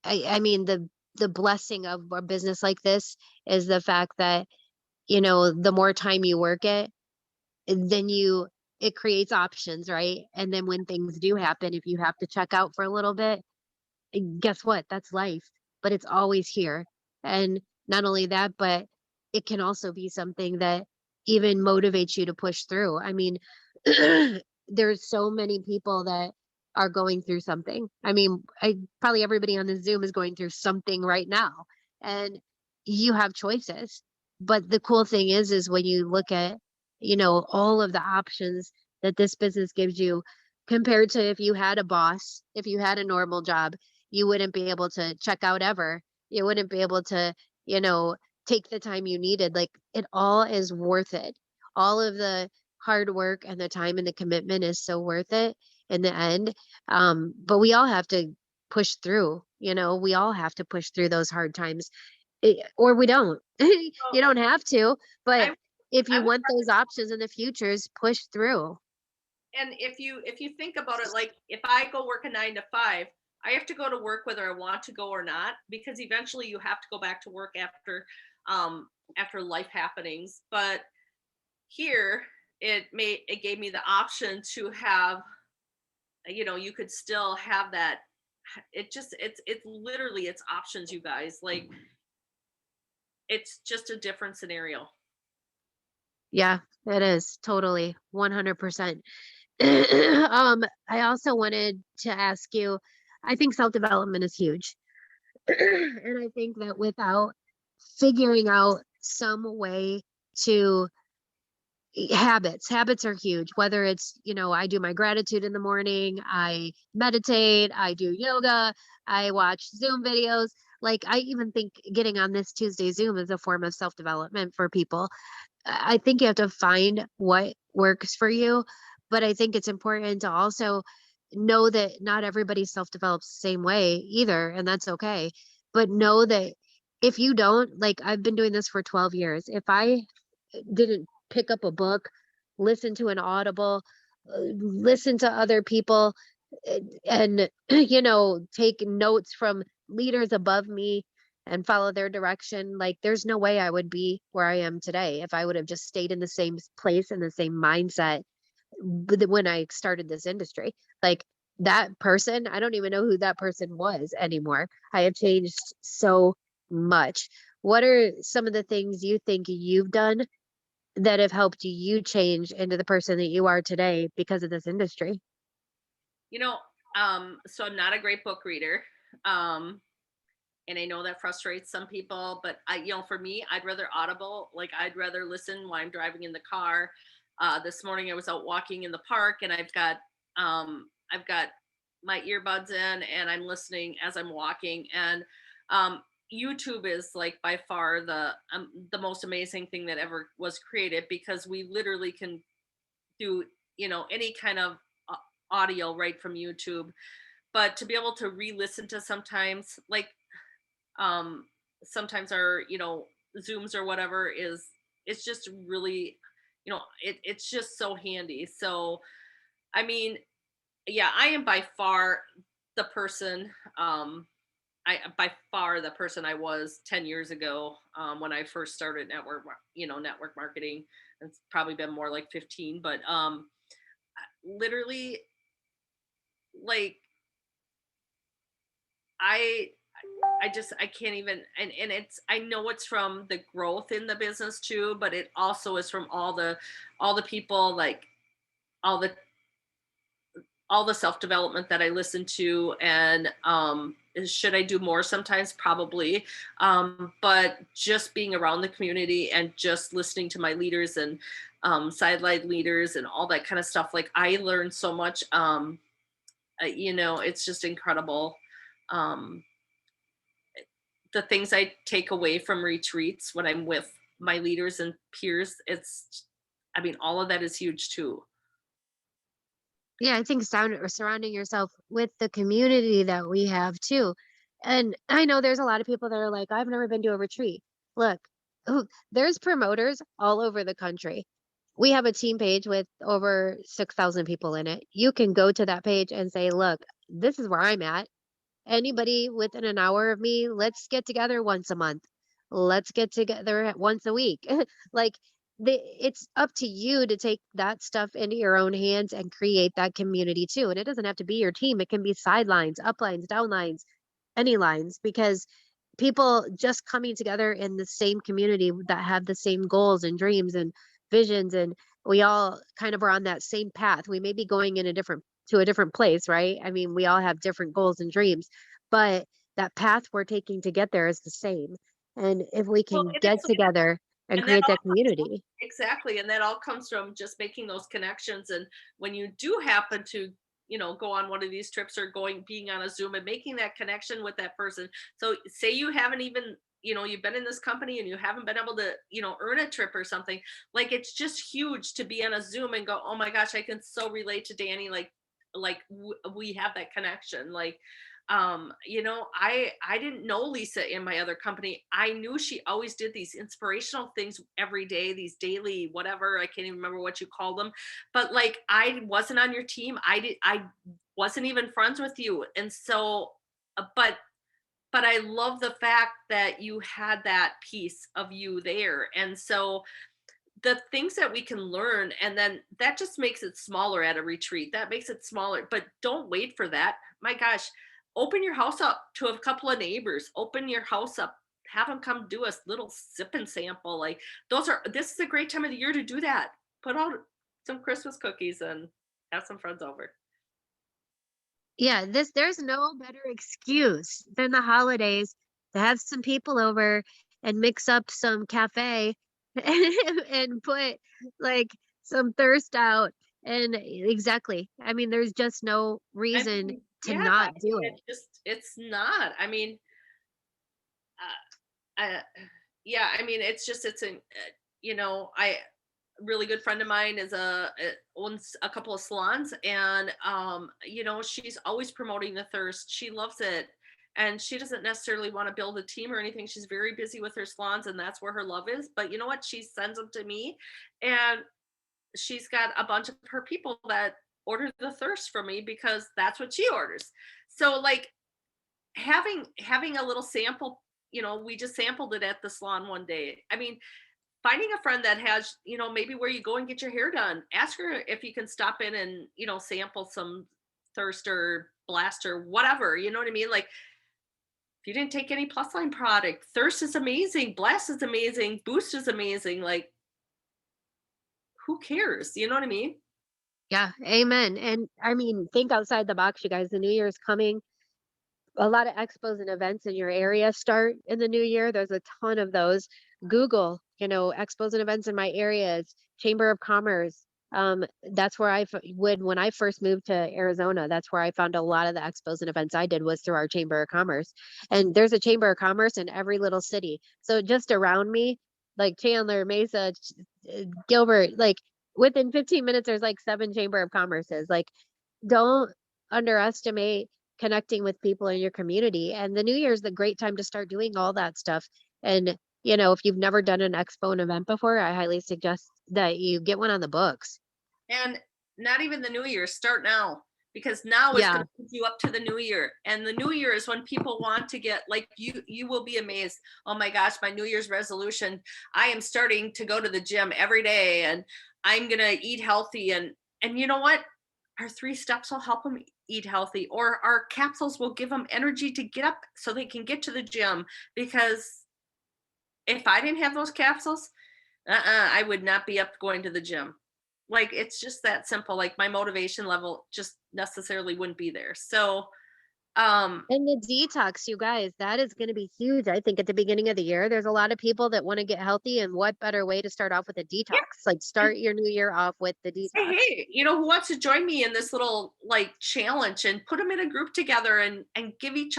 I mean, the blessing of a business like this is the fact that, the more time you work it, then it creates options, right? And then when things do happen, if you have to check out for a little bit, guess what? That's life, but it's always here. And not only that, but it can also be something that even motivates you to push through. I mean, there's so many people that are going through something. I mean, probably everybody on the Zoom is going through something right now, and you have choices. But the cool thing is when you look at, all of the options that this business gives you compared to if you had a boss, if you had a normal job, you wouldn't be able to check out ever. You wouldn't be able to, you know, take the time you needed. Like, it all is worth it. All of the hard work and the time and the commitment is so worth it in the end. But we all have to push through, we all have to push through those hard times, or we don't. You don't have to, but I, if I you would want those options in the futures, push through. and if you think about it, like, if I go work a 9 to 5, I have to go to work whether I want to go or not, because eventually you have to go back to work after life happenings. But here it gave me the option to have, you could still have that. It's literally, it's options, you guys. Like, it's just a different scenario. Yeah, it is totally 100%. I also wanted to ask you, I think self-development is huge. And I think that without figuring out some way to habits are huge, whether it's, I do my gratitude in the morning, I meditate, I do yoga, I watch Zoom videos. Like, I even think getting on this Tuesday Zoom is a form of self-development for people. I think you have to find what works for you, but I think it's important to also know that not everybody self-develops the same way either, and that's okay. But know that if you don't, like, I've been doing this for 12 years. If I didn't pick up a book, listen to an audible, listen to other people, and take notes from leaders above me and follow their direction, like, there's no way I would be where I am today if I would have just stayed in the same place and the same mindset when I started this industry. Like, that person, I don't even know who that person was anymore. I have changed so much. what are some of the things you think you've done that have helped you change into the person that you are today because of this industry? You know, so I'm not a great book reader. Um, and I know that frustrates some people, but for me, I'd rather audible. Like I'd rather listen while I'm driving in the car. This morning I was out walking in the park, and I've got my earbuds in, and I'm listening as I'm walking. And um, YouTube is like by far the most amazing thing that ever was created, because we literally can do any kind of audio right from YouTube. But to be able to re-listen to sometimes, like um sometimes our Zooms or whatever, it's just really, it's just so handy. So I mean, yeah, I am by far the person, by far the person I was 10 years ago, when I first started network marketing. It's probably been more like 15, but literally, like, I I can't even, and it's, I know it's from the growth in the business too, but it also is from all the people, like all the all the self development that I listen to. And should I do more? Sometimes, probably. But just being around the community and just listening to my leaders and sideline leaders and all that kind of stuff, like I learned so much. It's just incredible. Um, the things I take away from retreats when I'm with my leaders and peers, I mean, all of that is huge too. Yeah, I think surrounding yourself with the community that we have too. And I know there's a lot of people that are like, I've never been to a retreat. Look, there's promoters all over the country. We have a team page with over 6,000 people in it. You can go to that page and say, look, this is where I'm at. Anybody within an hour of me, let's get together once a month. Let's get together once a week. Like it's up to you to take that stuff into your own hands and create that community too. And it doesn't have to be your team. It can be sidelines, uplines, downlines, any lines, because people just coming together in the same community that have the same goals and dreams and visions, and we all kind of are on that same path. We may be going in a different place, right? I mean, we all have different goals and dreams, but that path we're taking to get there is the same. And if we Well, can and get together and and that create all that community. exactly, and that all comes from just making those connections. And when you do happen to, go on one of these trips, or being on a Zoom and making that connection with that person. So say you haven't even, you've been in this company and you haven't been able to, earn a trip or something. Like, it's just huge to be on a Zoom and go, oh my gosh, I can so relate to Danny. We have that connection. Like, I didn't know Lisa in my other company. I knew she always did these inspirational things every day, these daily whatever, I can't even remember what you call them. But like, I wasn't on your team. I wasn't even friends with you. And so but I love the fact that you had that piece of you there. And so the things that we can learn, and then that just makes it smaller at a retreat. That makes it smaller, but don't wait for that. My gosh, open your house up to a couple of neighbors. Open your house up, have them come do a little sip and sample. Like, this is a great time of the year to do that. Put out some Christmas cookies and have some friends over. Yeah, there's no better excuse than the holidays to have some people over and mix up some cafe and put like some thirst out. And exactly. I mean, there's just no I reason mean, to yeah, I not do mean, it. it's not. I mean, uh, yeah, I mean, it's a, I really good friend of mine owns a couple of salons. And she's always promoting the thirst. She loves it, and she doesn't necessarily want to build a team or anything. She's very busy with her salons, and that's where her love is. But you know what, she sends them to me, and she's got a bunch of her people that order the thirst from me because that's what she orders. So like, having a little sample, we just sampled it at the salon one day. I mean, finding a friend that has, maybe where you go and get your hair done, ask her if you can stop in and, sample some thirst or blast or whatever, you know what I mean? Like, if you didn't take any plus line product, Thirst is amazing, Blast is amazing, Boost is amazing. Like, who cares? You know what I mean? Yeah, amen. And I mean, think outside the box, you guys. The new year is coming. A lot of expos and events in your area start in the new year. There's a ton of those. Google, expos and events in my areas, Chamber of Commerce. That's where when I first moved to Arizona, that's where I found a lot of the expos and events I did was through our Chamber of Commerce. And there's a Chamber of Commerce in every little city. So just around me, like Chandler, Mesa, Gilbert, like within 15 minutes, there's like 7 Chamber of Commerces. Like, don't underestimate connecting with people in your community. And the new year is the great time to start doing all that stuff. And, if you've never done an expo and event before, I highly suggest that you get one on the books. And not even the new year, start now, because now is Yeah. going to put you up to the new year. And the new year is when people want to get, like, you will be amazed. Oh my gosh, my new year's resolution, I am starting to go to the gym every day and I'm going to eat healthy. And you know what? Our 3 steps will help them eat healthy, or our capsules will give them energy to get up so they can get to the gym. Because if I didn't have those capsules, I would not be up going to the gym. Like, it's just that simple. Like, my motivation level just necessarily wouldn't be there. So, And the detox, you guys, that is going to be huge. I think at the beginning of the year, there's a lot of people that want to get healthy. And what better way to start off with a yeah, detox? Like, start your new year off with the say, detox. hey, who wants to join me in this little like challenge, and put them in a group together and give each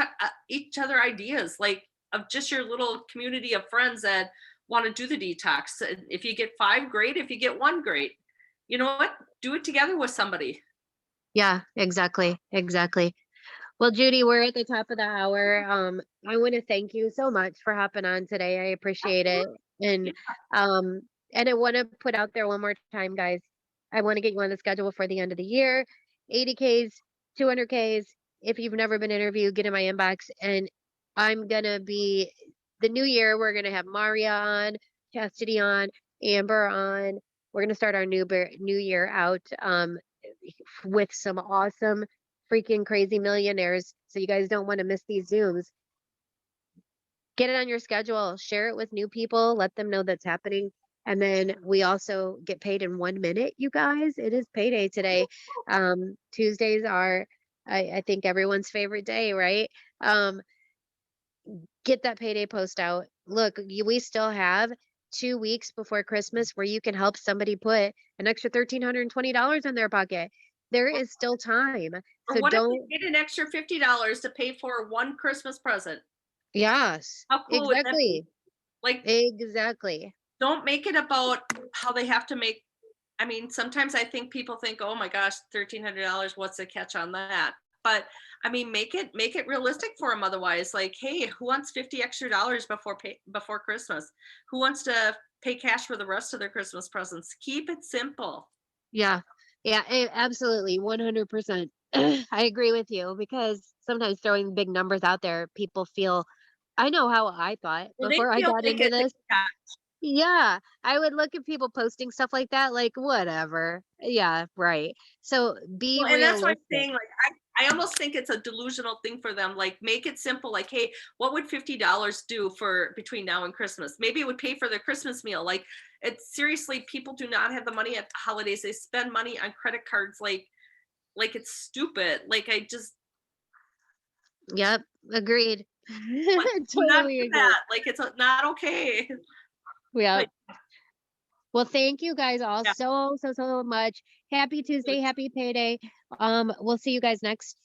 other ideas, like, of just your little community of friends that want to do the detox. If you get 5, great. If you get 1, great. You know what? Do it together with somebody. Yeah, exactly. Exactly. Well, Judy, we're at the top of the hour. I want to thank you so much for hopping on today. I appreciate it. And um, and I want to put out there one more time, guys. I want to get you on the schedule for the end of the year. 80Ks, 200Ks. If you've never been interviewed, get in my inbox. And I'm gonna be the new year. We're gonna have Maria on, Chastity on, Amber on. We're gonna start our new year out with some awesome freaking crazy millionaires. So you guys don't want to miss these Zooms. Get it on your schedule, share it with new people, let them know that's happening. And then we also get paid in 1 minute, you guys. It is payday today. Tuesdays are, I think, everyone's favorite day, right? Get that payday post out. Look, we still have 2 weeks before Christmas where you can help somebody put an extra $1,320 in their pocket. There is still time. Or So what if don't, we get an extra $50 to pay for 1 Christmas present? yes, How cool would that be? exactly. Like, Exactly. don't make it about how they have to make. I mean, sometimes I think people think, oh my gosh, $1,300, what's the catch on that? But I mean, make it realistic for them. Otherwise, like, hey, who wants $50 extra before Christmas? Who wants to pay cash for the rest of their Christmas presents? Keep it simple. Yeah. Yeah, absolutely. 100%. I agree with you because sometimes throwing big numbers out there, people feel, I know how I thought Well, they before I feel got like into it's a this. catch. Yeah, I would look at people posting stuff like that, like, whatever. Yeah, right. So be Well, and that's what I'm realistic. saying. Like, I almost think it's a delusional thing for them. Like, make it simple. Like, hey, what would $50 do for between now and Christmas? Maybe it would pay for their Christmas meal. Like, it's seriously, people do not have the money at the holidays. They spend money on credit cards like it's stupid. Like, I just Yep, agreed. like, do not Totally do agree. that. Like, it's not okay. Yeah. But Well, thank you guys all yeah, so much. Happy Tuesday, happy payday. We'll see you guys next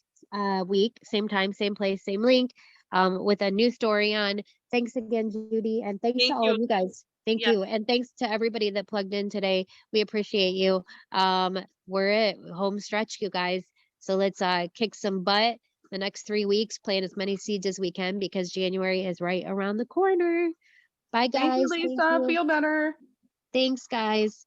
week, same time, same place, same link, with a new story on. Thanks again, Judy, and thanks to thank all you. of you guys. Thank Yeah, you, and thanks to everybody that plugged in today. We appreciate you. We're at home stretch, you guys. So let's kick some butt the next 3 weeks, plant as many seeds as we can because January is right around the corner. Bye, Thank you, guys. Thank Lisa. you. Feel better. Thanks, guys.